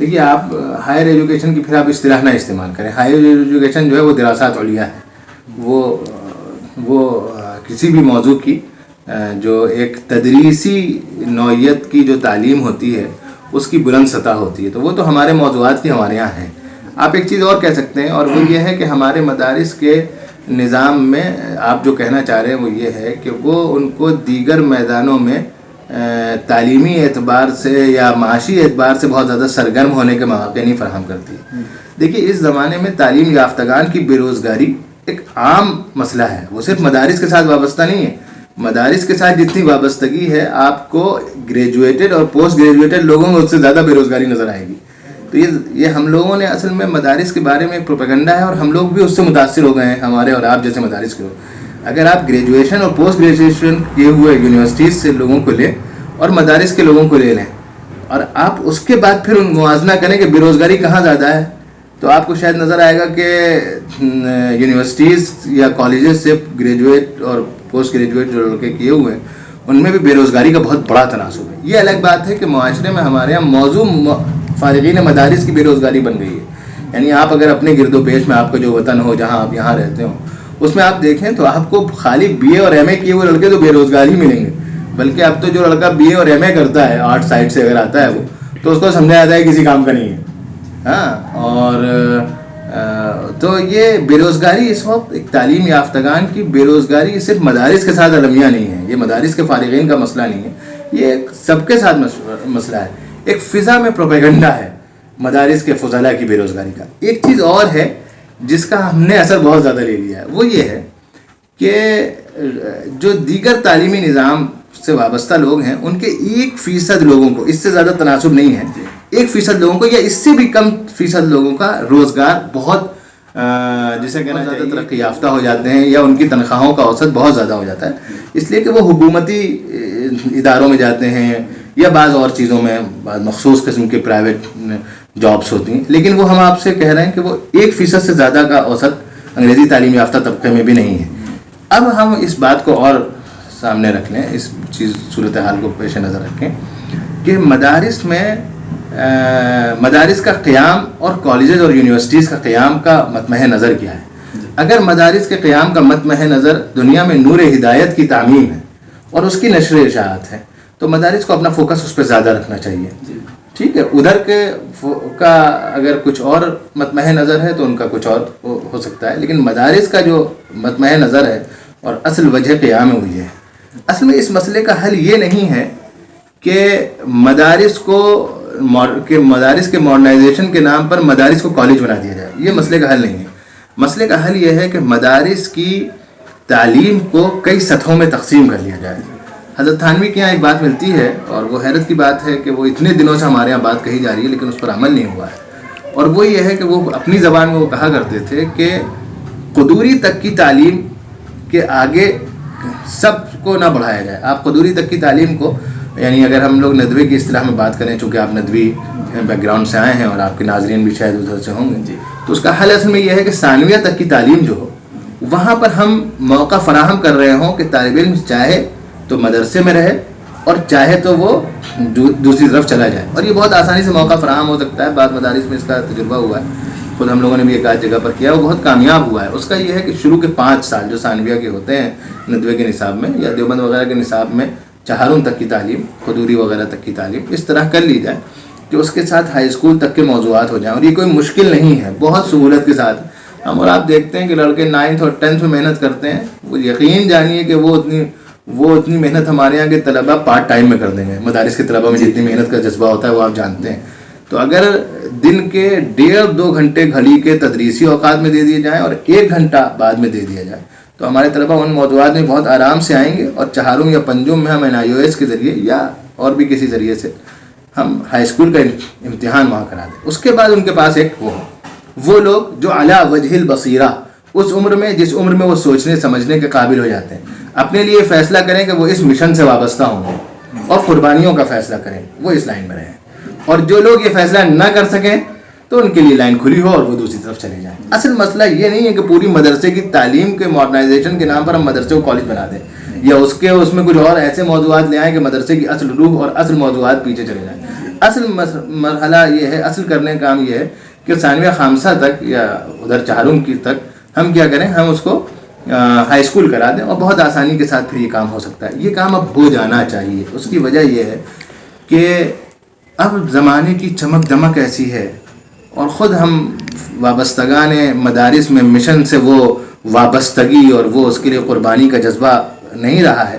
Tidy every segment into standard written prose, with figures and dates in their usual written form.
دیکھیے آپ higher education کی پھر آپ اصطلاح نہ استعمال کریں. ہائر ایجوکیشن جو ہے وہ دراسات علیہ ہے. وہ کسی بھی موضوع کی جو ایک تدریسی نوعیت کی جو تعلیم ہوتی ہے اس کی بلند سطح ہوتی ہے. تو وہ تو ہمارے موضوعات کی ہمارے یہاں ہیں. آپ ایک چیز اور کہہ سکتے ہیں اور وہ یہ ہے کہ ہمارے مدارس کے نظام میں آپ جو کہنا چاہ رہے ہیں وہ یہ ہے کہ وہ ان کو دیگر میدانوں میں تعلیمی اعتبار سے یا معاشی اعتبار سے بہت زیادہ سرگرم ہونے کے مواقع نہیں فراہم کرتی. دیکھیے اس زمانے میں تعلیم یافتگان کی بے روزگاری ایک عام مسئلہ ہے. وہ صرف مدارس کے ساتھ وابستہ نہیں ہے. مدارس کے ساتھ جتنی وابستگی ہے آپ کو گریجویٹڈ اور پوسٹ گریجویٹڈ لوگوں میں اس سے زیادہ بے روزگاری نظر آئے گی. تو یہ ہم لوگوں نے اصل میں مدارس کے بارے میں ایک پروپیگنڈا ہے اور ہم لوگ بھی اس سے متاثر ہو گئے ہیں, ہمارے اور آپ جیسے مدارس کے لوگ. اگر آپ گریجویشن اور پوسٹ گریجویشن کیے ہوئے یونیورسٹیز سے لوگوں کو لیں اور مدارس کے لوگوں کو لے لیں اور آپ اس کے بعد پھر موازنہ کریں کہ بے روزگاری کہاں زیادہ ہے, تو آپ کو شاید نظر آئے گا کہ یونیورسٹیز یا کالجز سے گریجویٹ اور پوسٹ گریجویٹ جو لڑکے کیے ہوئے ہیں ان میں بھی بے روزگاری کا بہت بڑا تناسب ہے. یہ الگ بات ہے کہ معاشرے میں ہمارے یہاں موضوع فارغین مدارس کی بے روزگاری بن گئی ہے. یعنی آپ اگر اپنے گرد و پیش میں آپ کا جو وطن ہو جہاں آپ یہاں رہتے ہوں اس میں آپ دیکھیں تو آپ کو خالی بی اے اور ایم اے کیے ہوئے لڑکے تو بے روزگار ہی ملیں گے. بلکہ اب تو جو لڑکا بی اے اور ایم اے کرتا ہے آرٹ سائڈ سے اگر آتا ہے وہ تو اس کو سمجھا جاتا ہے کسی کام کا نہیں ہے. ہاں اور تو یہ بے روزگاری اس وقت ایک تعلیم یافتگان کی بے روزگاری صرف مدارس کے ساتھ المیہ نہیں ہے. یہ مدارس کے فارغین کا مسئلہ نہیں ہے, یہ سب کے ساتھ مسئلہ ہے. ایک فضا میں پروپیگنڈا ہے مدارس کے فضلاء کی بے روزگاری کا. ایک چیز اور ہے جس کا ہم نے اثر بہت زیادہ لے لیا ہے, وہ یہ ہے کہ جو دیگر تعلیمی نظام سے وابستہ لوگ ہیں ان کے 1% لوگوں کو, اس سے زیادہ تناسب نہیں ہے, 1% لوگوں کو یا اس سے بھی کم فیصد لوگوں کا روزگار بہت جسے کہنا زیادہ ترقی یافتہ ہو جاتے ہیں یا ان کی تنخواہوں کا اوسط بہت زیادہ ہو جاتا ہے, اس لیے کہ وہ حکومتی اداروں میں جاتے ہیں یا بعض اور چیزوں میں بعض مخصوص قسم کے پرائیویٹ جابس ہوتی ہیں. لیکن وہ ہم آپ سے کہہ رہے ہیں کہ وہ 1% سے زیادہ کا اوسط انگریزی تعلیم یافتہ طبقے میں بھی نہیں ہے. اب ہم اس بات کو اور سامنے رکھ لیں, اس صورتحال کو پیش نظر رکھیں کہ مدارس کا قیام اور کالجز اور یونیورسٹیز کا قیام کا مطمع نظر کیا ہے. اگر مدارس کے قیام کا مطمع نظر دنیا میں نور ہدایت کی تعمیم ہے اور اس کی نشر اشاعت ہے تو مدارس کو اپنا فوکس اس پہ زیادہ رکھنا چاہیے. ٹھیک ہے, ادھر کا اگر کچھ اور مطمع نظر ہے تو ان کا کچھ اور ہو سکتا ہے, لیکن مدارس کا جو مطمع نظر ہے اور اصل وجہ قیام ہے وہ یہ ہے. اصل میں اس مسئلے کا حل یہ نہیں ہے کہ مدارس کے ماڈرنائزیشن کے نام پر مدارس کو کالج بنا دیا جائے. یہ مسئلے کا حل نہیں ہے. مسئلے کا حل یہ ہے کہ مدارس کی تعلیم کو کئی سطحوں میں تقسیم کر لیا جائے. حضرت تھانوی کے یہاں ایک بات ملتی ہے اور وہ حیرت کی بات ہے کہ وہ اتنے دنوں سے ہمارے یہاں بات کہی جا رہی ہے لیکن اس پر عمل نہیں ہوا ہے. اور وہ یہ ہے کہ وہ اپنی زبان میں وہ کہا کرتے تھے کہ قدوری تک کی تعلیم کے آگے سب کو نہ بڑھایا جائے. آپ قدوری تک کی تعلیم کو, یعنی اگر ہم لوگ ندوے کی اصطلاح میں بات کریں, چونکہ آپ ندوی بیک گراؤنڈ سے آئے ہیں اور آپ کے ناظرین بھی شاید ادھر سے ہوں گے, تو اس کا حل اصل میں یہ ہے کہ ثانویہ تک کی تعلیم جو ہو وہاں پر ہم موقع فراہم کر رہے ہوں کہ طالب علم چاہے تو مدرسے میں رہے اور چاہے تو وہ دوسری طرف چلا جائے. اور یہ بہت آسانی سے موقع فراہم ہو سکتا ہے. بعض مدارس میں اس کا تجربہ ہوا ہے, خود ہم لوگوں نے بھی ایک آدھ جگہ پر کیا, وہ بہت کامیاب ہوا ہے. اس کا یہ ہے کہ شروع کے 5 سال جو ثانویہ کے ہوتے ہیں ندوے کے نصاب میں یا دیوبند وغیرہ کے نصاب میں, چہارم تک کی تعلیم, قدوری وغیرہ تک کی تعلیم اس طرح کر لی جائے کہ اس کے ساتھ ہائی اسکول تک کے موضوعات ہو جائیں. اور یہ کوئی مشکل نہیں ہے, بہت سہولت کے ساتھ ہم, اور آپ دیکھتے ہیں کہ لڑکے 9th اور 10th میں محنت کرتے ہیں. وہ یقین جانیے کہ وہ اتنی محنت ہمارے یہاں کے طلبہ پارٹ ٹائم میں کر دیں گے. مدارس کے طلبہ میں جتنی محنت کا جذبہ ہوتا ہے وہ آپ جانتے ہیں. تو اگر دن کے 1.5-2 گھنٹے گھڑی کے تدریسی اوقات میں دے دیے جائیں اور 1 گھنٹہ بعد میں دے دیا جائے تو ہمارے طلبہ ان موضوعات میں بہت آرام سے آئیں گے. اور چہارم یا پنجم میں ہم NIOS کے ذریعے یا اور بھی کسی ذریعے سے ہم ہائی اسکول کا امتحان وہاں کرا دیں. اس کے بعد ان کے پاس ایک وہ لوگ جو علی وجہ البصیرہ, اس عمر میں جس عمر میں وہ سوچنے سمجھنے کے قابل ہو جاتے ہیں, اپنے لیے فیصلہ کریں کہ وہ اس مشن سے وابستہ ہوں گے اور قربانیوں کا فیصلہ کریں, وہ اس لائن میں رہیں. اور جو لوگ یہ فیصلہ نہ کر سکیں تو ان کے لیے لائن کھلی ہو اور وہ دوسری طرف چلے جائیں. اصل مسئلہ یہ نہیں ہے کہ پوری مدرسے کی تعلیم کے ماڈرنائزیشن کے نام پر ہم مدرسے کو کالج بنا دیں یا اس میں کچھ اور ایسے موضوعات لے آئیں کہ مدرسے کی اصل روح اور اصل موضوعات پیچھے چلے جائیں. اصل مرحلہ یہ ہے، اصل کرنے کا کام یہ ہے کہ ثانویہ خامسہ تک یا ادھر چہارم کی تک ہم کیا کریں، ہم اس کو ہائی اسکول کرا دیں، اور بہت آسانی کے ساتھ پھر یہ کام ہو سکتا ہے. یہ کام اب ہو جانا چاہیے. اس کی وجہ یہ ہے کہ اب زمانے کی چمک دمک ایسی ہے، اور خود ہم وابستگان مدارس میں مشن سے وہ وابستگی اور وہ اس کے لیے قربانی کا جذبہ نہیں رہا ہے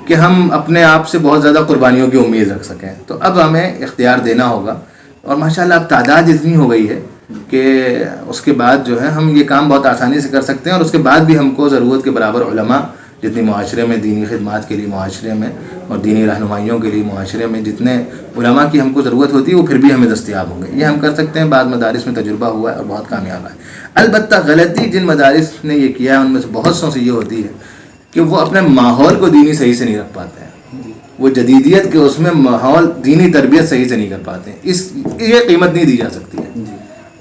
کہ ہم اپنے آپ سے بہت زیادہ قربانیوں کی امید رکھ سکیں. تو اب ہمیں اختیار دینا ہوگا، اور ماشاءاللہ اب تعداد اتنی ہو گئی ہے کہ اس کے بعد جو ہے ہم یہ کام بہت آسانی سے کر سکتے ہیں. اور اس کے بعد بھی ہم کو ضرورت کے برابر علماء جتنی معاشرے میں دینی خدمات کے لیے معاشرے میں اور دینی رہنمائیوں کے لیے معاشرے میں جتنے علماء کی ہم کو ضرورت ہوتی ہے وہ پھر بھی ہمیں دستیاب ہوں گے. یہ ہم کر سکتے ہیں. بعض مدارس میں تجربہ ہوا ہے اور بہت کامیاب ہے. البتہ غلطی جن مدارس نے یہ کیا ہے ان میں سے بہت سو سے یہ ہوتی ہے کہ وہ اپنے ماحول کو دینی صحیح سے نہیں رکھ پاتے ہیں. وہ جدیدیت کے اس میں ماحول دینی تربیت صحیح سے نہیں کر پاتے ہیں. یہ قیمت نہیں دی جا سکتی ہے.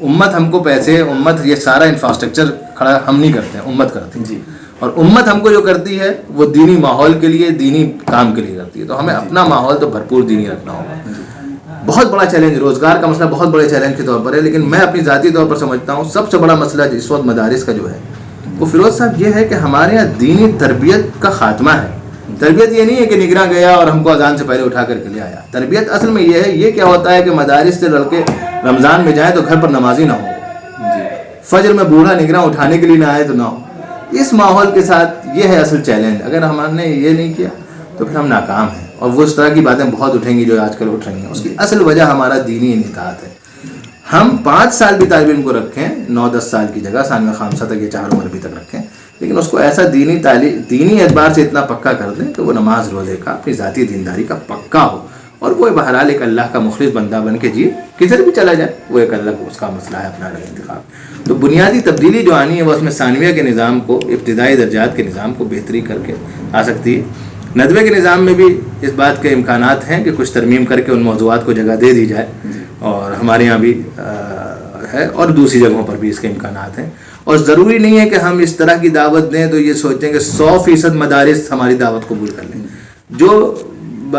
امت ہم کو پیسے، امت یہ سارا انفراسٹرکچر کھڑا ہم نہیں کرتے ہیں، امت کرتی ہے. اور امت ہم کو جو کرتی ہے وہ دینی ماحول کے لیے، دینی کام کے لیے کرتی ہے. تو ہمیں اپنا ماحول تو بھرپور دینی رکھنا ہوگا. بہت بڑا چیلنج، روزگار کا مسئلہ بہت بڑے چیلنج کے طور پر ہے، لیکن میں اپنی ذاتی طور پر سمجھتا ہوں سب سے بڑا مسئلہ اس وقت مدارس کا جو ہے وہ فیروز صاحب یہ ہے کہ ہمارے یہاں دینی تربیت کا خاتمہ ہے. تربیت یہ نہیں ہے کہ نگراں گیا اور ہم کو اذان سے پہلے اٹھا کر کے لے آیا. تربیت اصل میں یہ ہے، یہ کیا ہوتا ہے کہ مدارس سے لڑکے رمضان میں جائیں تو گھر پر نمازی نہ ہو، فجر میں بوڑھا نگراں اٹھانے کے لیے نہ آئے تو نہ ہو. اس ماحول کے ساتھ یہ ہے اصل چیلنج. اگر ہم نے یہ نہیں کیا تو پھر ہم ناکام ہیں. اور وہ اس طرح کی باتیں بہت اٹھیں گی جو آج کل اٹھ رہی ہیں. اس کی اصل وجہ ہمارا دینی انحطاط ہے. ہم 5 سال بھی طالب علم کو رکھیں 9-10 سال کی جگہ ثانویہ خامسہ تک یا 4 عمر بھی تک رکھیں، لیکن اس کو ایسا دینی اعتبار سے اتنا پکا کر دیں کہ وہ نماز روزے کا، اپنی ذاتی دینداری کا پکا ہو، اور وہ بہرحال ایک اللہ کا مخلص بندہ بن کے جی کدھر بھی چلا جائے. وہ ایک اللہ اس کا مسئلہ ہے، اپنا الگ انتخاب. تو بنیادی تبدیلی جو آنی ہے وہ اس میں ثانویہ کے نظام کو، ابتدائی درجات کے نظام کو بہتری کر کے آ سکتی ہے. ندوے کے نظام میں بھی اس بات کے امکانات ہیں کہ کچھ ترمیم کر کے ان موضوعات کو جگہ دے دی جائے، اور ہمارے یہاں بھی ہے اور دوسری جگہوں پر بھی اس کے امکانات ہیں. اور ضروری نہیں ہے کہ ہم اس طرح کی دعوت دیں تو یہ سوچیں کہ 100% مدارس ہماری دعوت قبول کر لیں. جو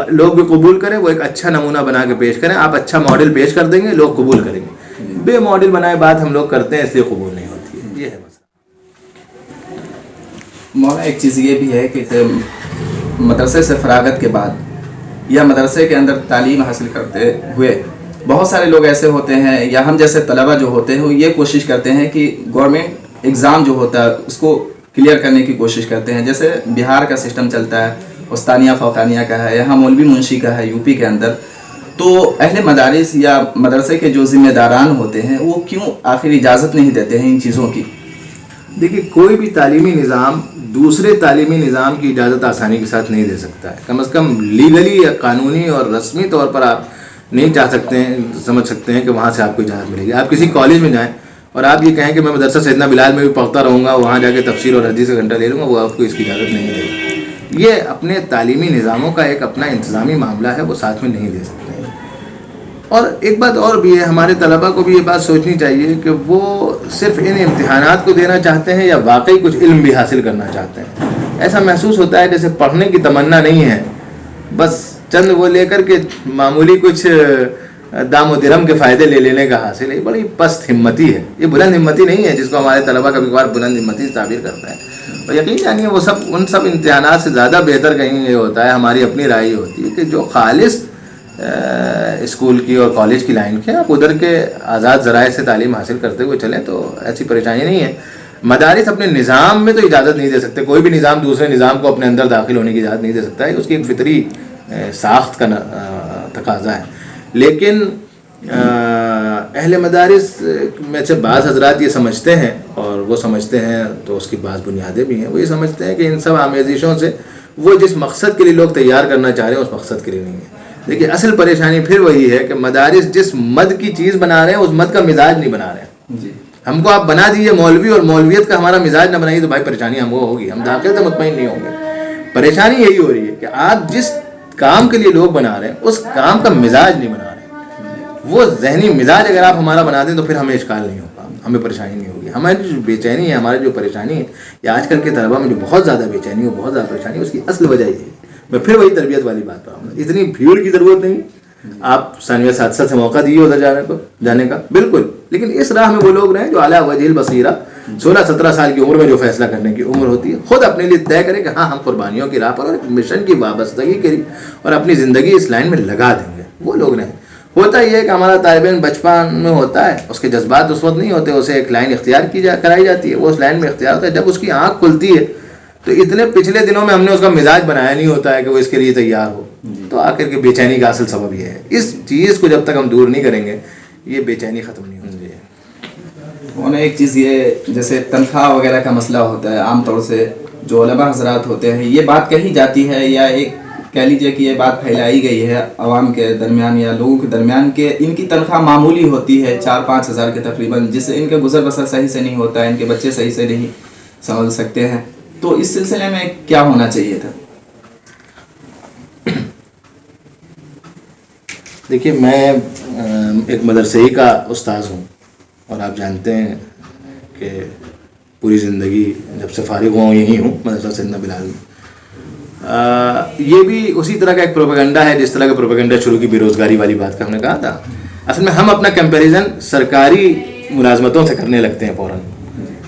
لوگ بھی قبول کریں وہ ایک اچھا نمونہ بنا کے پیش کریں. آپ اچھا ماڈل پیش کر دیں گے، لوگ قبول کریں گے. بے ماڈل بنائے بات ہم لوگ کرتے ہیں اس لیے قبول نہیں ہوتی ہے. یہ ہے مسئلہ. مولانا ایک چیز یہ بھی ہے کہ مدرسے سے فراغت کے بعد یا مدرسے کے اندر تعلیم حاصل کرتے ہوئے بہت سارے لوگ ایسے ہوتے ہیں، یا ہم جیسے طلبہ جو ہوتے ہیں وہ یہ کوشش کرتے ہیں کہ گورنمنٹ ایگزام جو ہوتا ہے اس کو کلیئر کرنے کی کوشش کرتے ہیں. جیسے بہار کا سسٹم چلتا ہے، استانیہ فوقانیہ کا ہے، یہاں مولوی منشی کا ہے یو پی کے اندر. تو اہل مدارس یا مدرسے کے جو ذمہ داران ہوتے ہیں وہ کیوں آخر اجازت نہیں دیتے ہیں ان چیزوں کی؟ دیکھیے، کوئی بھی تعلیمی نظام دوسرے تعلیمی نظام کی اجازت آسانی کے ساتھ نہیں دے سکتا ہے. کم از کم لیگلی یا قانونی اور رسمی طور پر آپ نہیں چاہ سکتے ہیں، سمجھ سکتے ہیں کہ وہاں سے آپ کو اجازت ملے گی. آپ کسی کالج میں جائیں اور آپ یہ کہیں کہ میں مدرسہ سیدنا بلال میں بھی پڑھتا رہوں گا، وہاں جا کے تفسیر اور حدیث کا گھنٹہ لے لوں گا، وہ آپ کو اس کی اجازت نہیں دے گی. یہ اپنے تعلیمی نظاموں کا ایک اپنا انتظامی معاملہ ہے، وہ ساتھ میں نہیں دے سکتے ہیں. اور ایک بات اور بھی ہے، ہمارے طلباء کو بھی یہ بات سوچنی چاہیے کہ وہ صرف ان امتحانات کو دینا چاہتے ہیں یا واقعی کچھ علم بھی حاصل کرنا چاہتے ہیں. ایسا محسوس ہوتا ہے جیسے پڑھنے کی تمنا نہیں ہے، بس چند وہ لے کر کے معمولی کچھ دام و درہم کے فائدے لے لینے کا حاصل ہے. بڑی پست ہمتی ہے، یہ بلند ہمتی نہیں ہے جس کو ہمارے طلباء کبھی کبھار بلند ہمتی سے تعبیر کرتا ہے. اور یقین جانیے وہ سب ان سب امتحانات سے زیادہ بہتر کہیں یہ ہوتا ہے، ہماری اپنی رائے ہوتی ہے کہ جو خالص اسکول کی اور کالج کی لائن کے آپ ادھر کے آزاد ذرائع سے تعلیم حاصل کرتے ہوئے چلیں تو ایسی پریشانی نہیں ہے. مدارس اپنے نظام میں تو اجازت نہیں دے سکتے، کوئی بھی نظام دوسرے نظام کو اپنے اندر داخل ہونے کی اجازت نہیں دے سکتا ہے، اس کی ایک فطری ساخت کا تقاضا ہے. لیکن اہل مدارس میں سے بعض حضرات یہ سمجھتے ہیں، اور وہ سمجھتے ہیں تو اس کی بعض بنیادیں بھی ہیں، وہ یہ سمجھتے ہیں کہ ان سب آمیزشوں سے وہ جس مقصد کے لیے لوگ تیار کرنا چاہ رہے ہیں اس مقصد کے لیے نہیں ہے. لیکن اصل پریشانی پھر وہی ہے کہ مدارس جس مد کی چیز بنا رہے ہیں اس مد کا مزاج نہیں بنا رہے ہیں. جی ہم کو آپ بنا دیجیے مولوی اور مولویت کا ہمارا مزاج نہ بنائیے تو بھائی پریشانی ہم کو ہوگی، ہم داخل سے مطمئن نہیں ہوں گے. پریشانی یہی ہو رہی ہے کہ آپ جس کام کے لیے لوگ بنا رہے ہیں اس کام کا مزاج نہیں بنا رہے ہیں. وہ ذہنی مزاج اگر آپ ہمارا بنا دیں تو پھر ہمیں اشکال نہیں ہوگا، ہمیں پریشانی نہیں ہوگی. ہماری جو بے چینی ہے، ہماری جو پریشانی ہے، یا آج کل کے طلباء میں جو بہت زیادہ بے چینی ہو، بہت زیادہ پریشانی ہے، اس کی اصل وجہ یہ ہے. میں پھر وہی تربیت والی بات پر آؤں گا. اتنی بھیڑ کی ضرورت نہیں، آپ ثانویہ سادسہ سے موقع دیے ادھر جانے کا بالکل، لیکن اس راہ میں وہ لوگ رہیں جو اعلیٰ وجہ البصیرہ 16-17 سال کی عمر میں جو فیصلہ کرنے کی عمر ہوتی ہے، خود اپنے لیے طے کریں کہ ہاں ہم قربانیوں کی راہ پر اور مشن کی وابستگی کے اور اپنی زندگی اس لائن میں لگا دیں گے، وہ لوگ نہیں۔ ہوتا یہ ہے کہ ہمارا طالب علم بچپن میں ہوتا ہے، اس کے جذبات اس وقت نہیں ہوتے، اسے ایک لائن اختیار کرائی جاتی ہے، وہ اس لائن میں اختیار ہوتا ہے، جب اس کی آنکھ کھلتی ہے تو اتنے پچھلے دنوں میں ہم نے اس کا مزاج بنایا نہیں ہوتا ہے کہ وہ اس کے لیے تیار ہو، تو آخر کے بے چینی کا اصل سبب یہ ہے۔ اس چیز کو جب تک ہم دور نہیں کریں گے یہ بے چینی ختم نہیں ہوتی ہے۔ اور ایک چیز یہ جیسے تنخواہ وغیرہ کا مسئلہ ہوتا ہے، عام طور سے جو علماء حضرات ہوتے ہیں یہ بات کہی جاتی ہے یا ایک کہہ لیجیے کہ یہ بات پھیلائی گئی ہے عوام کے درمیان یا لوگوں کے درمیان کہ ان کی تنخواہ معمولی ہوتی ہے 4-5 ہزار کے تقریباً، جس سے ان کے گزر بسر صحیح سے نہیں ہوتا ہے، ان کے بچے صحیح سے نہیں سنبھل سکتے ہیں، تو اس سلسلے میں کیا ہونا چاہیے تھا؟ دیکھیے میں ایک مدرسے کا استاذ ہوں اور آپ جانتے ہیں کہ پوری زندگی جب سے فارغ ہوا ہوں یہی ہوں مدرسہ سیدنا بلال میں۔ یہ بھی اسی طرح کا ایک پروپیگنڈا ہے جس طرح کا پروپیگنڈا شروع کی بے روزگاری والی بات کا ہم نے کہا تھا۔ اصل میں ہم اپنا کمپیریزن سرکاری ملازمتوں سے کرنے لگتے ہیں فوراً۔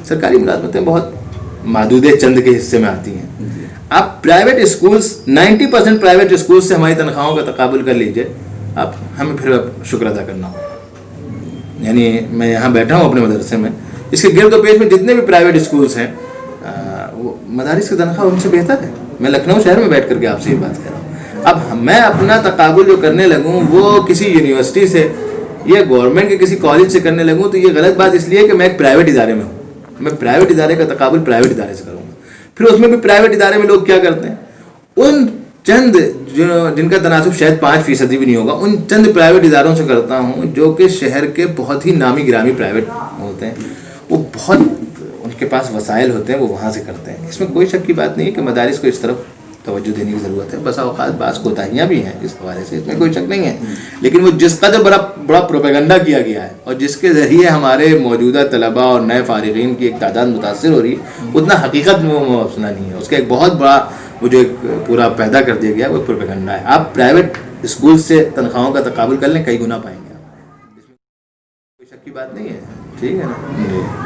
سرکاری ملازمتیں بہت محدود چند کے حصے میں آتی ہیں۔ آپ پرائیویٹ اسکولس 90% پرائیویٹ اسکولس سے ہماری تنخواہوں کا تقابل کر لیجئے، آپ ہمیں پھر شکر ادا کرنا ہو۔ یعنی میں یہاں بیٹھا ہوں اپنے مدرسے میں، اس کے گرد و پیش میں جتنے بھی پرائیویٹ اسکولس ہیں وہ مدارس کی تنخواہ ان سے بہتر ہے۔ میں لکھنؤ شہر میں بیٹھ کر کے آپ سے یہ بات کر رہا ہوں۔ اب میں اپنا تقابل جو کرنے لگوں وہ کسی یونیورسٹی سے یا گورنمنٹ کے کسی کالج سے کرنے لگوں تو یہ غلط بات اس لیے کہ میں ایک پرائیویٹ ادارے میں ہوں۔ میں پرائیویٹ ادارے کا تقابل پرائیویٹ ادارے سے کروں گا۔ پھر اس میں بھی پرائیویٹ ادارے میں لوگ کیا کرتے ہیں، ان چند جن کا تناسب شاید 5% بھی نہیں ہوگا، ان چند پرائیویٹ اداروں سے کرتا ہوں جو کہ شہر کے بہت ہی نامی گرامی پرائیویٹ ہوتے ہیں، وہ بہت ان کے پاس وسائل ہوتے ہیں، وہ وہاں سے کرتے ہیں۔ اس میں کوئی شک کی بات نہیں ہے کہ مدارس کو اس طرف توجہ دینے کی ضرورت ہے، بسا اوقات بعض کوتاہیاں بھی ہیں اس حوالے سے، اس میں کوئی شک نہیں ہے، لیکن وہ جس قدر بڑا پروپیگنڈا کیا گیا ہے اور جس کے ذریعے ہمارے موجودہ طلباء اور نئے فارغین کی ایک تعداد متاثر ہو رہی ہے، اتنا حقیقت میں وہ مسئلہ نہیں ہے۔ اس کا ایک بہت بڑا وہ جو ایک پورا پیدا کر دیا گیا وہ پروپیگنڈا ہے۔ آپ پرائیویٹ اسکول سے تنخواہوں کا تقابل کر لیں، کئی گنا پائیں گے آپ، اس میں کوئی شک کی بات نہیں ہے، ٹھیک ہے نا۔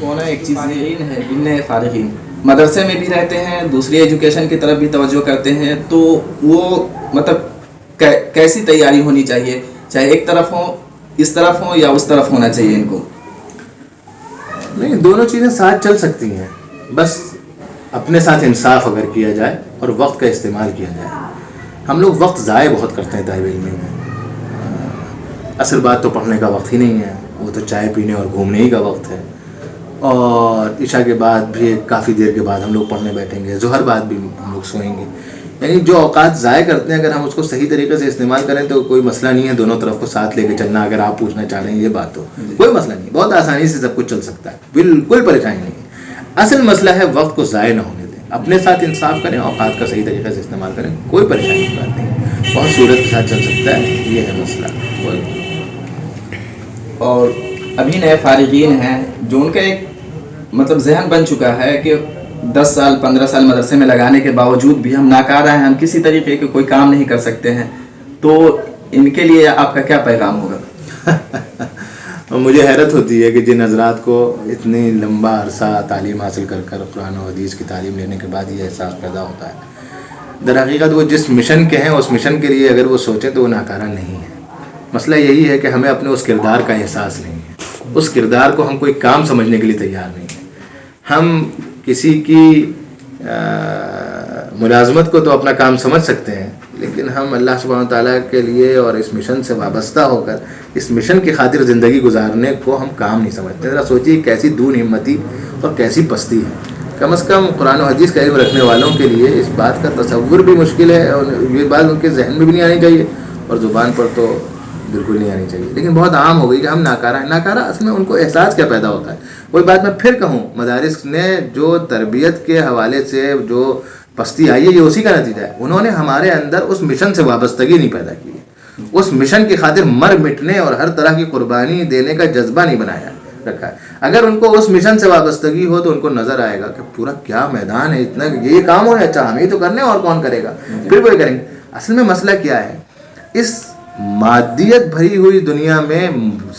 ہونا ایک چیز یہ ہے، ان فارغین مدرسے میں بھی رہتے ہیں، دوسری ایجوکیشن کی طرف بھی توجہ کرتے ہیں، تو وہ مطلب کیسی تیاری ہونی چاہیے، چاہے ایک طرف ہو، اس طرف ہو یا اس طرف ہونا چاہیے ان کو؟ نہیں، دونوں چیزیں ساتھ چل سکتی ہیں، بس اپنے ساتھ انصاف اگر کیا جائے اور وقت کا استعمال کیا جائے۔ ہم لوگ وقت ضائع بہت کرتے ہیں طالب علم میں، اصل بات تو پڑھنے کا وقت ہی نہیں ہے، وہ تو چائے پینے اور گھومنے ہی کا وقت ہے، اور عشاء کے بعد بھی کافی دیر کے بعد ہم لوگ پڑھنے بیٹھیں گے، ظہر بعد بھی ہم لوگ سوئیں گے۔ یعنی جو اوقات ضائع کرتے ہیں اگر ہم اس کو صحیح طریقے سے استعمال کریں تو کوئی مسئلہ نہیں ہے، دونوں طرف کو ساتھ لے کے چلنا۔ اگر آپ پوچھنا چاہ رہے ہیں یہ بات تو کوئی مسئلہ نہیں، بہت آسانی سے سب کچھ چل سکتا ہے، بالکل پریشانی نہیں ہے۔ اصل مسئلہ ہے وقت کو ضائع نہ ہونے دیں، اپنے ساتھ انصاف کریں، اوقات کا صحیح طریقے سے استعمال کریں، کوئی پریشانی کی بات نہیں، بہت صورت کے ساتھ چل سکتا ہے، یہ ہے مسئلہ۔ اور ابھی نئے فارغین ہیں جو ان کا ایک مطلب ذہن بن چکا ہے کہ 10 سال 15 سال مدرسے میں لگانے کے باوجود بھی ہم ناکارہ ہیں، ہم کسی طریقے کے کوئی کام نہیں کر سکتے ہیں، تو ان کے لیے آپ کا کیا پیغام ہوگا؟ مجھے حیرت ہوتی ہے کہ جن حضرات کو اتنی لمبا عرصہ تعلیم حاصل کر قرآن و حدیث کی تعلیم لینے کے بعد یہ احساس پیدا ہوتا ہے، در حقیقت وہ جس مشن کے ہیں اس مشن کے لیے اگر وہ سوچیں تو وہ ناکارہ نہیں ہے۔ مسئلہ یہی ہے کہ ہمیں اپنے اس کردار کا احساس نہیں ہے، اس کردار کو ہم کوئی کام سمجھنے کے لیے تیار نہیں ہیں۔ ہم کسی کی ملازمت کو تو اپنا کام سمجھ سکتے ہیں، لیکن ہم اللہ سبحانہ تعالیٰ کے لیے اور اس مشن سے وابستہ ہو کر اس مشن کی خاطر زندگی گزارنے کو ہم کام نہیں سمجھتے۔ ذرا سوچیے کیسی دون ہمتی اور کیسی پستی ہے۔ کم از کم قرآن و حدیث کا علم رکھنے والوں کے لیے اس بات کا تصور بھی مشکل ہے، اور یہ بات ان کے ذہن میں بھی نہیں آنی چاہیے اور زبان پر تو بالکل نہیں آنی چاہیے، لیکن بہت عام ہو گئی کہ ہم ناکارہ ہیں۔ ناکارہ اصل میں ان کو احساس کیا پیدا ہوتا ہے؟ وہی بات میں پھر کہوں، مدارس نے جو تربیت کے حوالے سے جو پستی آئی ہے یہ اسی کا نتیجہ ہے۔ انہوں نے ہمارے اندر اس مشن سے وابستگی نہیں پیدا کی ہے، اس مشن کی خاطر مر مٹنے اور ہر طرح کی قربانی دینے کا جذبہ نہیں بنایا رکھا ہے۔ اگر ان کو اس مشن سے وابستگی ہو تو ان کو نظر آئے گا کہ پورا کیا میدان ہے، اتنا یہ کام ہو رہا ہے، اچھا ہم ہی تو کرنے اور کون کرے گا، پھر وہی کریں گے۔ اصل میں مسئلہ کیا ہے، اس مادیت بھری ہوئی دنیا میں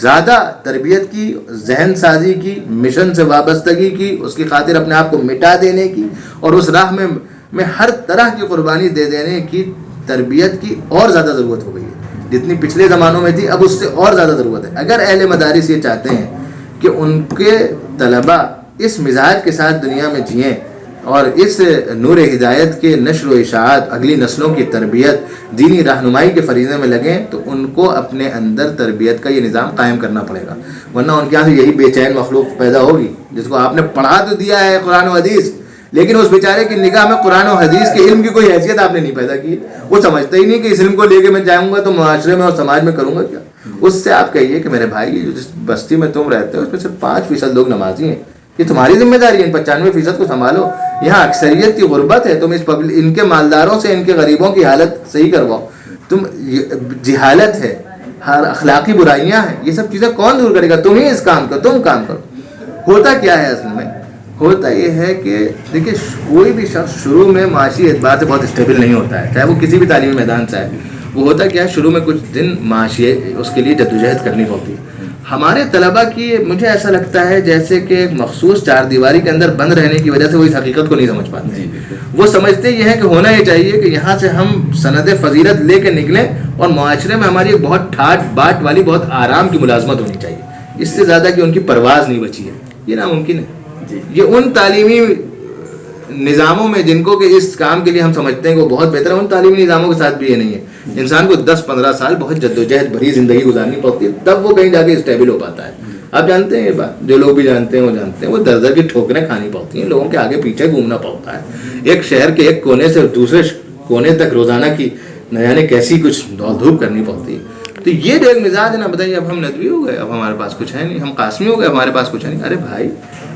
زیادہ تربیت کی، ذہن سازی کی، مشن سے وابستگی کی، اس کی خاطر اپنے آپ کو مٹا دینے کی اور اس راہ میں ہر طرح کی قربانی دے دینے کی تربیت کی اور زیادہ ضرورت ہو گئی ہے. جتنی پچھلے زمانوں میں تھی اب اس سے اور زیادہ ضرورت ہے. اگر اہل مدارس یہ چاہتے ہیں کہ ان کے طلباء اس مزاج کے ساتھ دنیا میں جئیں اور اس نور ہدایت کے نشر و اشاعت، اگلی نسلوں کی تربیت، دینی رہنمائی کے فریضے میں لگیں، تو ان کو اپنے اندر تربیت کا یہ نظام قائم کرنا پڑے گا. ورنہ ان کے یہاں سے یہی بے چین مخلوق پیدا ہوگی جس کو آپ نے پڑھا تو دیا ہے قرآن و حدیث، لیکن اس بیچارے کی نگاہ میں قرآن و حدیث کے علم کی کوئی حیثیت آپ نے نہیں پیدا کی. وہ سمجھتا ہی نہیں کہ اس علم کو لے کے میں جاؤں گا تو معاشرے میں اور سماج میں کروں گا کیا. اس سے آپ کہیے کہ میرے بھائی جس بستی میں تم رہتے ہو اس میں صرف 5% لوگ نمازی ہیں، یہ تمہاری ذمہ داری ہے، ان 95% کو سنبھالو. یہاں اکثریت کی غربت ہے، تم ان کے مالداروں سے ان کے غریبوں کی حالت صحیح کرواؤ. تم جہالت ہے، ہر اخلاقی برائیاں ہیں، یہ سب چیزیں کون دور کرے گا؟ تم ہی اس کام کرو، تم کام کرو. ہوتا کیا ہے اصل میں؟ ہوتا یہ ہے کہ دیکھیے کوئی بھی شخص شروع میں معاشی اعتبار سے بہت اسٹیبل نہیں ہوتا ہے، چاہے وہ کسی بھی تعلیمی میدان سے ہے. وہ ہوتا کیا ہے، شروع میں کچھ دن معاشی اس کے لیے جدوجہد کرنی ہوتی ہے. ہمارے طلباء کی مجھے ایسا لگتا ہے جیسے کہ ایک مخصوص چار دیواری کے اندر بند رہنے کی وجہ سے وہ اس حقیقت کو نہیں سمجھ پاتے. وہ سمجھتے یہ ہے کہ ہونا یہ چاہیے کہ یہاں سے ہم سند فضیلت لے کے نکلیں اور معاشرے میں ہماری ایک بہت ٹھاٹ باٹ والی بہت آرام کی ملازمت ہونی چاہیے. اس سے زیادہ کہ ان کی پرواز نہیں بچی ہے، یہ ناممکن ہے. یہ ان تعلیمی نظاموں میں جن کو کہ اس کام کے لیے ہم سمجھتے ہیں کہ وہ بہت بہتر ہے، ان تعلیمی نظاموں کے ساتھ بھی یہ نہیں ہے. انسان کو 10-15 سال بہت جدوجہد بھری زندگی گزارنی پڑتی ہے، تب وہ کہیں جا کے اسٹیبل ہو پاتا ہے. آپ جانتے ہیں یہ بات، جو لوگ بھی جانتے ہیں وہ جانتے ہیں، وہ در در کی ٹھوکریں کھانی پڑتی ہیں، لوگوں کے آگے پیچھے گھومنا پڑتا ہے، ایک شہر کے ایک کونے سے دوسرے کونے تک روزانہ کی نہ جانے کیسی کچھ دوڑ دھوپ کرنی پڑتی ہے. تو یہ جو ایک مزاج ہے نا، بتائیے اب ہم ندوی ہو گئے، اب ہمارے پاس کچھ ہے نہیں، ہم قاسمی ہو گئے، ہمارے پاس کچھ ہے نہیں. ارے بھائی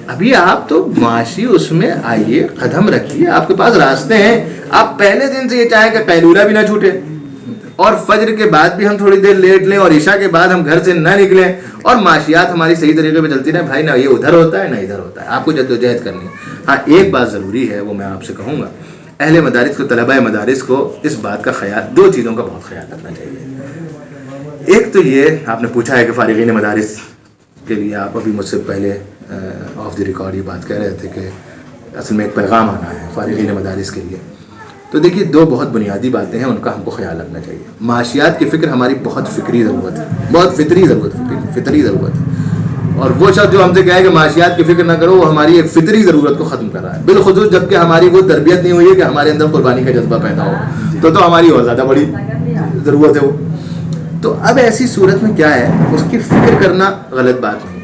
ابھی آپ تو معاشی اس میں آئیے، قدم رکھیے، آپ کے پاس راستے ہیں. آپ پہلے دن سے یہ چاہیں کہ قیلولہ بھی نہ چھوٹے اور فجر کے بعد بھی ہم تھوڑی دیر لیٹ لیں اور عشاء کے بعد ہم گھر سے نہ نکلیں اور معاشیات ہماری صحیح طریقے پہ چلتی رہے. بھائی نہ یہ ادھر ہوتا ہے نہ ادھر ہوتا ہے، آپ کو جدوجہد کرنی ہے. ہاں ایک بات ضروری ہے، وہ میں آپ سے کہوں گا، اہل مدارس کو، طلباء مدارس کو اس بات کا خیال، دو چیزوں کا بہت خیال رکھنا چاہیے. ایک تو یہ آپ نے پوچھا ہے کہ فارغین مدارس کے لیے، آپ ابھی مجھ سے پہلے آف دی ریکارڈ یہ بات کہہ رہے تھے کہ اصل میں ایک پیغام آنا ہے فارغین مدارس کے لیے. تو دیکھیے دو بہت بنیادی باتیں ہیں، ان کا ہم کو خیال رکھنا چاہیے. معاشیات کی فکر ہماری بہت فکری ضرورت ہے، بہت فطری ضرورت ہے. اور وہ شخص جو ہم سے کہے کہ معاشیات کی فکر نہ کرو، وہ ہماری ایک فطری ضرورت کو ختم کر رہا ہے، بالخصوص جب کہ ہماری وہ تربیت نہیں ہوئی ہے کہ ہمارے اندر قربانی کا جذبہ پیدا ہو، تو ہماری اور زیادہ بڑی ضرورت ہے وہ. تو اب ایسی صورت میں کیا ہے، اس کی فکر کرنا غلط بات نہیں ہے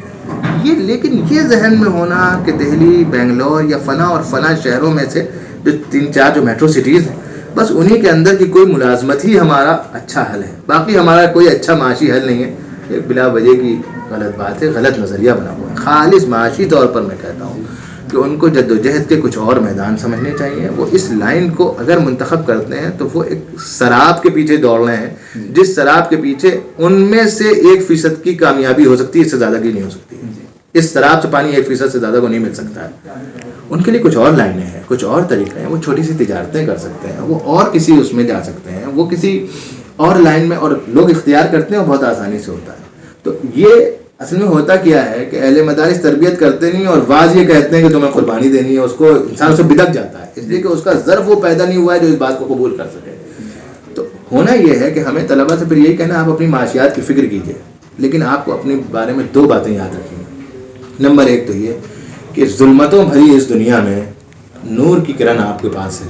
یہ، لیکن یہ ذہن میں ہونا کہ دہلی، بنگلور یا فلاں اور فلاں شہروں میں سے جو 3-4 جو میٹرو سٹیز ہیں، بس انہی کے اندر کی کوئی ملازمت ہی ہمارا اچھا حل ہے، باقی ہمارا کوئی اچھا معاشی حل نہیں ہے. ایک بلا وجہ کی غلط بات ہے، غلط نظریہ بنا ہوا ہے. خالص معاشی طور پر میں کہتا ہوں کہ ان کو جدوجہد کے کچھ اور میدان سمجھنے چاہیے. وہ اس لائن کو اگر منتخب کرتے ہیں تو وہ ایک سراب کے پیچھے دوڑ رہے ہیں، جس سراب کے پیچھے ان میں سے 1% کی کامیابی ہو سکتی ہے، اس سے زیادہ کی نہیں ہو سکتی. اس سراب سے پانی 1% سے زیادہ کو نہیں مل سکتا ہے. ان کے لیے کچھ اور لائنیں ہیں، کچھ اور طریقے ہیں. وہ چھوٹی سی تجارتیں کر سکتے ہیں، وہ اور کسی اس میں جا سکتے ہیں، وہ کسی اور لائن میں، اور لوگ اختیار کرتے ہیں، بہت آسانی سے ہوتا ہے. تو یہ اصل میں ہوتا کیا ہے کہ اہل مدارس تربیت کرتے نہیں اور بعض یہ کہتے ہیں کہ تمہیں قربانی دینی ہے، اس کو انسان سے بدک جاتا ہے، اس لیے کہ اس کا ظرف وہ پیدا نہیں ہوا ہے جو اس بات کو قبول کر سکے. تو ہونا یہ ہے کہ ہمیں طلباء سے پھر یہی کہنا، آپ اپنی معاشیات کی فکر کیجیے، لیکن آپ کو اپنے بارے میں 2 باتیں یاد رکھیں. نمبر 1 تو یہ کہ ظلمتوں بھری اس دنیا میں نور کی کرن آپ کے پاس ہے،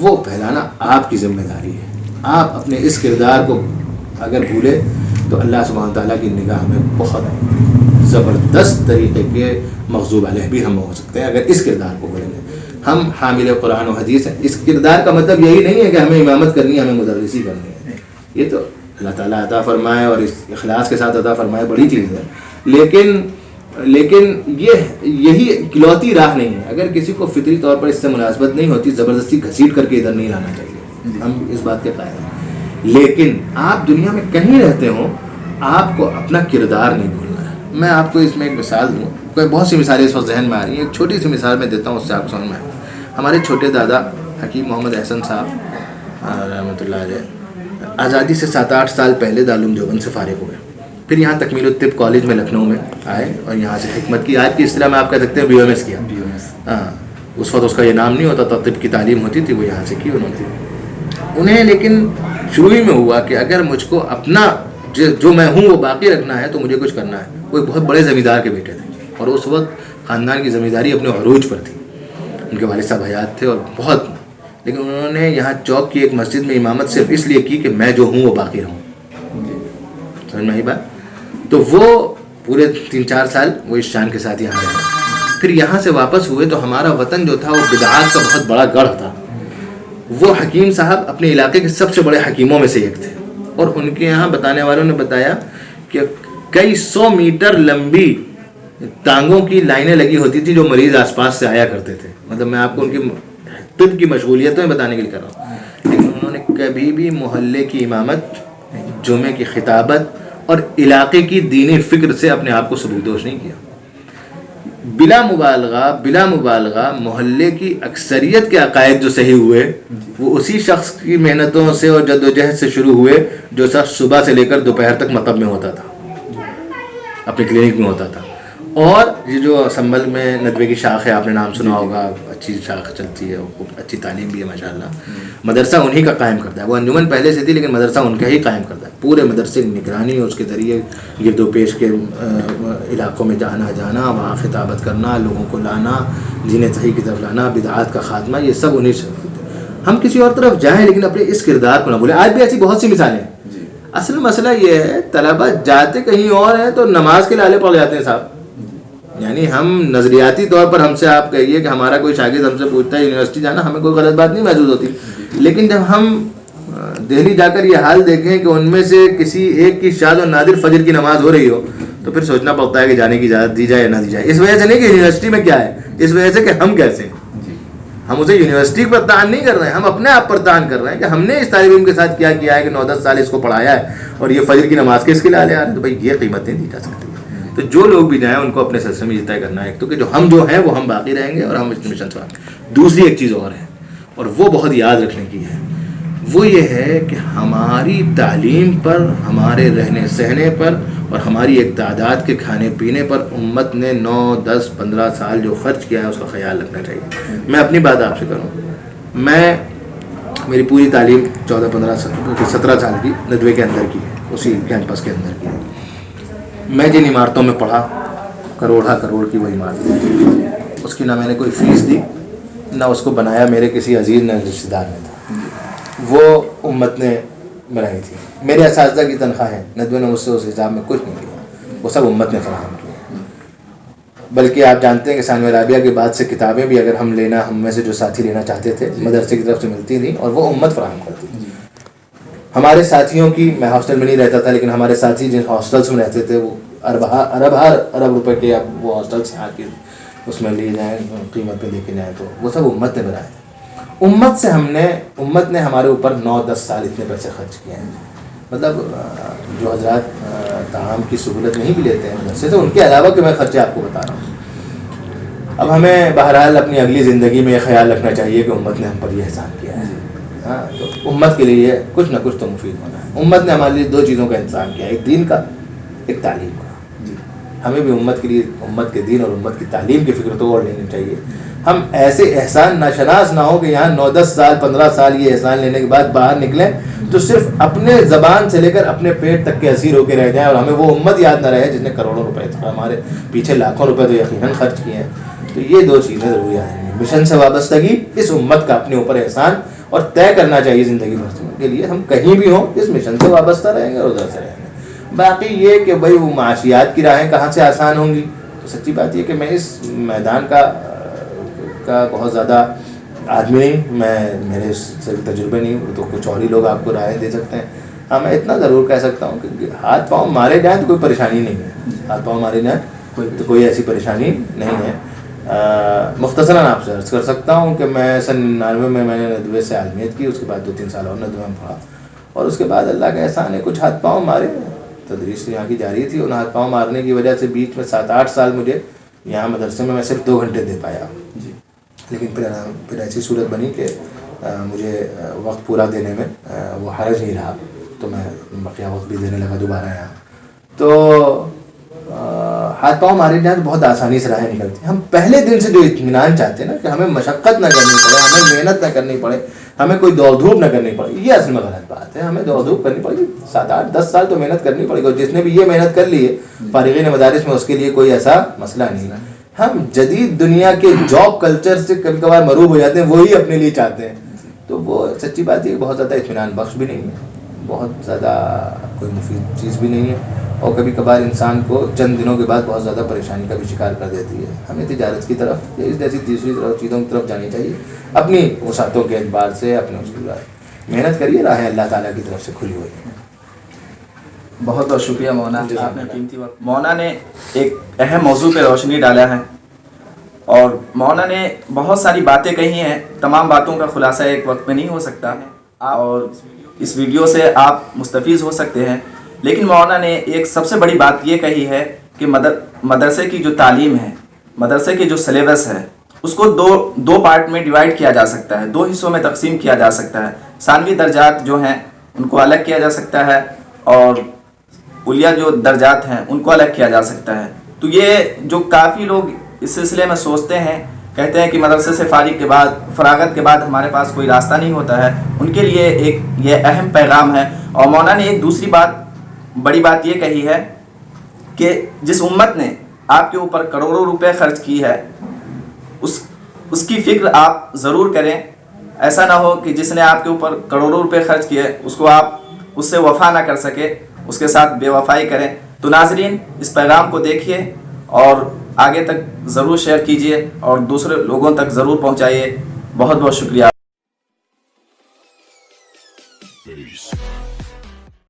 وہ پھیلانا آپ کی ذمہ داری ہے. آپ اپنے اس کردار کو اگر بھولے تو اللہ سبحانہ تعالیٰ کی نگاہ میں بہت زبردست طریقے کے مغضوب علیہ بھی ہم ہو سکتے ہیں اگر اس کردار کو بھولیں گے. ہم حامل قرآن و حدیث ہیں. اس کردار کا مطلب یہی نہیں ہے کہ ہمیں امامت کرنی ہے، ہمیں مدرسی کرنی ہے. یہ تو اللہ تعالیٰ عطا فرمائے اور اس اخلاص کے ساتھ عطا فرمائے بڑی چیز ہے، لیکن یہی اکلوتی راہ نہیں ہے. اگر کسی کو فطری طور پر اس سے مناسبت نہیں ہوتی، زبردستی گھسیٹ کر کے ادھر نہیں لانا چاہیے. ہم اس بات کے قائل ہیں. لیکن آپ دنیا میں کہیں رہتے ہوں، آپ کو اپنا کردار نہیں بھولنا ہے. میں آپ کو اس میں ایک مثال دوں، کوئی بہت سی مثالیں اس وقت ذہن میں آ رہی ہیں. ایک چھوٹی سی مثال میں دیتا ہوں، اس سے آپ کو سمجھ میں آئے. ہمارے چھوٹے دادا حکیم محمد احسن صاحب رحمۃ اللہ علیہ آزادی سے 7-8 سال پہلے دارالعلوم دیوبند سے فارغ ہوئے. پھر یہاں تکمیل الطب کالج میں لکھنؤ میں آئے اور یہاں سے حکمت کی، آج کی اصطلاح میں آپ کہہ سکتے ہیں BOMS کیا. ہاں، اس وقت اس کا یہ نام نہیں ہوتا تھا، طب کی تعلیم ہوتی تھی، وہ یہاں سے کی انہیں. لیکن شروع ہی میں ہوا کہ اگر مجھ کو اپنا جو میں ہوں وہ باقی رکھنا ہے تو مجھے کچھ کرنا ہے. وہ ایک بہت بڑے زمیندار کے بیٹے تھے اور اس وقت خاندان کی زمینداری اپنے عروج پر تھی. ان کے والد صاحب حیات تھے اور بہت، لیکن انہوں نے یہاں چوک کی ایک مسجد میں امامت صرف اس لیے کی کہ میں جو ہوں وہ باقی رہوں. سمجھ میں آئی بات؟ تو وہ پورے 3-4 سال وہ اس شان کے ساتھ یہاں رہے. پھر یہاں سے واپس ہوئے تو ہمارا وطن جو تھا وہ بدعات کا بہت بڑا گڑھ تھا. وہ حکیم صاحب اپنے علاقے کے سب سے بڑے حکیموں میں سے ایک تھے اور ان کے یہاں بتانے والوں نے بتایا کہ کئی 100 میٹر لمبی ٹانگوں کی لائنیں لگی ہوتی تھی جو مریض آس پاس سے آیا کرتے تھے. مطلب میں آپ کو ان کی طب کی مشغولیتیں بتانے کے لیے کر رہا ہوں. لیکن انہوں نے کبھی بھی محلے کی امامت، جمعے کی خطابت اور علاقے کی دینی فکر سے اپنے آپ کو سبکدوش نہیں کیا. بلا مبالغہ محلے کی اکثریت کے عقائد جو صحیح ہوئے وہ اسی شخص کی محنتوں سے اور جدوجہد سے شروع ہوئے جو شخص صبح سے لے کر دوپہر تک مکتب میں ہوتا تھا، اپنے کلینک میں ہوتا تھا. اور یہ جو سنبل میں ندوے کی شاخ ہے، آپ نے نام سنا ہوگا، اچھی شاخ چلتی ہے، اچھی تعلیم بھی ہے ماشاءاللہ. مدرسہ انہی کا قائم کرتا ہے. وہ انجمن پہلے سے تھی لیکن مدرسہ ان کا ہی قائم کرتا ہے. پورے مدرسے کی نگرانی اور اس کے ذریعے گرد و پیش کے علاقوں میں جانا، وہاں خطابت کرنا، لوگوں کو لانا، دین صحیح کی طرف لانا، بدعات کا خاتمہ، یہ سب انہیں سے. ہم کسی اور طرف جائیں لیکن اپنے اس کردار کو نہ بھولیں. آج بھی ایسی بہت سی مثالیں ہیں. اصل مسئلہ یہ ہے طلبہ جاتے کہیں اور ہیں تو نماز کے لالے پڑ جاتے ہیں صاحب. یعنی ہم نظریاتی طور پر ہم سے آپ کہیے کہ ہمارا کوئی شاگرد ہم سے پوچھتا ہے یونیورسٹی جانا، ہمیں کوئی غلط بات نہیں محسوس ہوتی. لیکن جب ہم دہلی جا کر یہ حال دیکھیں کہ ان میں سے کسی ایک کی شاذ و نادر فجر کی نماز ہو رہی ہو تو پھر سوچنا پڑتا ہے کہ جانے کی اجازت دی جائے یا نہ دی جائے. اس وجہ سے نہیں کہ یونیورسٹی میں کیا ہے، اس وجہ سے کہ ہم کیسے ہیں. ہم اسے یونیورسٹی پر تعان نہیں کر رہے ہیں، ہم اپنے آپ پر تعان کر رہے ہیں کہ ہم نے اس طالب علم کے ساتھ کیا کیا ہے کہ 9-10 سال اس کو پڑھایا ہے اور یہ فجر کی نماز کس کے لیے آ رہے ہیں. تو بھائی یہ قیمتیں دی جا سکتی. تو جو لوگ بھی جائیں ان کو اپنے سلسلے میں یہ طے کرنا ہے تو کہ جو ہم جو ہیں وہ ہم باقی رہیں گے اور ہم اس مشن سے. دوسری ایک چیز اور ہے اور وہ بہت یاد رکھنے کی ہے، وہ یہ ہے کہ ہماری تعلیم پر، ہمارے رہنے سہنے پر اور ہماری ایک تعداد کے کھانے پینے پر امت نے 9-10-15 سال جو خرچ کیا ہے اس کا خیال رکھنا چاہیے. میں اپنی بات آپ سے کروں، میری پوری تعلیم 17 سال کی ندوے کے اندر کی ہے، اسی کیمپس کے اندر کی ہے. میں جن عمارتوں میں پڑھا، کروڑ کی وہ عمارت، اس کی نہ میں نے کوئی فیس دی، نہ اس کو بنایا میرے کسی عزیز نہ رشتہ دار نے تھا. وہ امت نے بنائی تھی. میرے اساتذہ کی تنخواہیں ندوے نے مجھ سے اس حساب میں کچھ نہیں کیا، وہ سب امت نے فراہم کیا. بلکہ آپ جانتے ہیں کہ ثانویہ رابعہ کے بعد سے کتابیں بھی اگر ہم میں سے جو ساتھی لینا چاہتے تھے مدرسے کی طرف سے ملتی تھیں اور وہ امت فراہم کرتی تھی. ہمارے ساتھیوں کی، میں ہاسٹل میں نہیں رہتا تھا لیکن ہمارے ساتھی جن ہاسٹلس میں رہتے تھے وہ ارب روپے کے اب وہ ہاسٹلس آ کے اس میں لے جائیں، قیمت پہ لے کے جائیں، تو وہ سب امت نے بنائے. امت نے ہمارے اوپر 9-10 سال اتنے پیسے خرچ کیے ہیں. مطلب جو حضرات طعام کی سہولت نہیں بھی لیتے ہیں مدرسے سے، ان کے علاوہ کہ میں خرچے آپ کو بتا رہا ہوں. اب ہمیں بہرحال اپنی اگلی زندگی میں یہ خیال رکھنا چاہیے کہ امت نے ہم پر یہ احسان کیا ہے. ہاں، تو امت کے لیے کچھ نہ کچھ تو مفید ہونا ہے. امت نے ہمارے لیے 2 چیزوں کا انتظام کیا، ایک دین کا، ایک تعلیم کا. ہمیں بھی امت کے لیے، امت کے دین اور امت کی تعلیم کی فکر تو اور لینی چاہیے. ہم ایسے احسان ناشناس نہ ہو کہ یہاں 9-10 سال 15 سال یہ احسان لینے کے بعد باہر نکلیں تو صرف اپنے زبان سے لے کر اپنے پیٹ تک کے اسیر ہو کے رہ جائیں اور ہمیں وہ امت یاد نہ رہے جس نے کروڑوں روپے، ہمارے پیچھے لاکھوں روپے تو یقیناً خرچ کیے ہیں. تو یہ 2 چیزیں ضروری ہیں. مشن سے وابستگی، اس امت کا اپنے اوپر احسان، اور طے کرنا چاہیے زندگی بھر کے لیے ہم کہیں بھی ہوں اس مشن سے وابستہ رہیں گے اور ادھر سے رہیں گے. باقی یہ کہ بھائی وہ معاشیات کی راہیں کہاں سے آسان ہوں گی، تو سچی بات یہ کہ میں اس میدان کا بہت زیادہ آدمی نہیں، میرے سے تجربے نہیں، تو کچھ اور ہی لوگ آپ کو رائے دے سکتے ہیں. ہاں، میں اتنا ضرور کہہ سکتا ہوں کہ ہاتھ پاؤں مارے جائیں تو کوئی پریشانی نہیں ہے. ہاتھ پاؤں مارے جائیں تو کوئی ایسی پریشانی نہیں ہے. مختصراً آپ سے عرض کر سکتا ہوں کہ میں سن 99 میں نے ندوے سے عالمیت کی، اس کے بعد 2-3 سال اور ندوے میں پڑھا اور اس کے بعد اللہ کا احسان ہے کچھ ہاتھ پاؤں مارے. تدریس یہاں کی جاری تھی، ان ہاتھ پاؤں مارنے کی وجہ سے بیچ میں 7-8 سال مجھے یہاں مدرسے میں صرف 2 گھنٹے دے پایا. لیکن پھر ایسی صورت بنی کہ مجھے وقت پورا دینے میں وہ حرج نہیں رہا. تو میں بقیہ وقت بھی دینے لگا دوبارہ یہاں. تو ہاتھ پاؤں ہمارے یہاں بہت آسانی سے راہیں نکلتی ہیں. ہم پہلے دن سے جو اطمینان چاہتے ہیں نا کہ ہمیں مشقت نہ کرنی پڑے, ہمیں محنت نہ کرنی پڑے, ہمیں کوئی دوڑ دھوپ نہ کرنی پڑے, یہ اصل میں غلط بات ہے. ہمیں دوڑ دھوپ کرنی پڑے گی, 7 8 10 سال تو محنت کرنی پڑے گی. اور جس نے بھی یہ محنت کر لی ہے فارغین مدارس میں, اس کے لیے کوئی ایسا مسئلہ نہیں ہے. ہم جدید دنیا کے جاب کلچر سے کبھی کبھار مروب ہو جاتے ہیں, وہی اپنے لیے چاہتے ہیں. تو وہ سچی بات ہے, بہت زیادہ اطمینان بخش بھی نہیں ہے, بہت زیادہ کوئی مفید چیز بھی نہیں ہے, اور کبھی کبھار انسان کو چند دنوں کے بعد بہت زیادہ پریشانی کا بھی شکار کر دیتی ہے. ہمیں تجارت کی طرف یا اس جیسی دوسری طرف چیزوں کی طرف جانی چاہیے اپنی وسعتوں کے اعتبار سے. اپنے اس کی محنت کریے, راہیں اللہ تعالیٰ کی طرف سے کھلی ہوئی ہے. بہت بہت شکریہ مولانا, آپ نے قیمتی وقت. مولانا نے ایک اہم موضوع پہ روشنی ڈالا ہے, اور مولانا نے بہت ساری باتیں کہی ہیں. تمام باتوں کا خلاصہ ایک وقت میں نہیں ہو سکتا, اور اس ویڈیو سے آپ مستفیض ہو سکتے ہیں. لیکن مولانا نے ایک سب سے بڑی بات یہ کہی ہے کہ مدرسے کی جو تعلیم ہے, مدرسے کی جو سلیبس ہے, اس کو دو پارٹ میں ڈیوائیڈ کیا جا سکتا ہے, 2 حصوں میں تقسیم کیا جا سکتا ہے. ثانوی درجات جو ہیں ان کو الگ کیا جا سکتا ہے, اور اولیاء جو درجات ہیں ان کو الگ کیا جا سکتا ہے. تو یہ جو کافی لوگ اس سلسلے میں سوچتے ہیں, کہتے ہیں کہ مدرسے سے فراغت کے بعد ہمارے پاس کوئی راستہ نہیں ہوتا ہے, ان کے لیے ایک یہ اہم پیغام ہے. اور مولانا نے ایک دوسری بڑی بات یہ کہی ہے کہ جس امت نے آپ کے اوپر کروڑوں روپے خرچ کی ہے, اس کی فکر آپ ضرور کریں. ایسا نہ ہو کہ جس نے آپ کے اوپر کروڑوں روپے خرچ کیے اس کو آپ اس سے وفا نہ کر سکے, اس کے ساتھ بے وفائی کریں. تو ناظرین, اس پیغام کو دیکھیے اور آگے تک ضرور شیئر کیجیے اور دوسرے لوگوں تک ضرور پہنچائیے. بہت بہت شکریہ.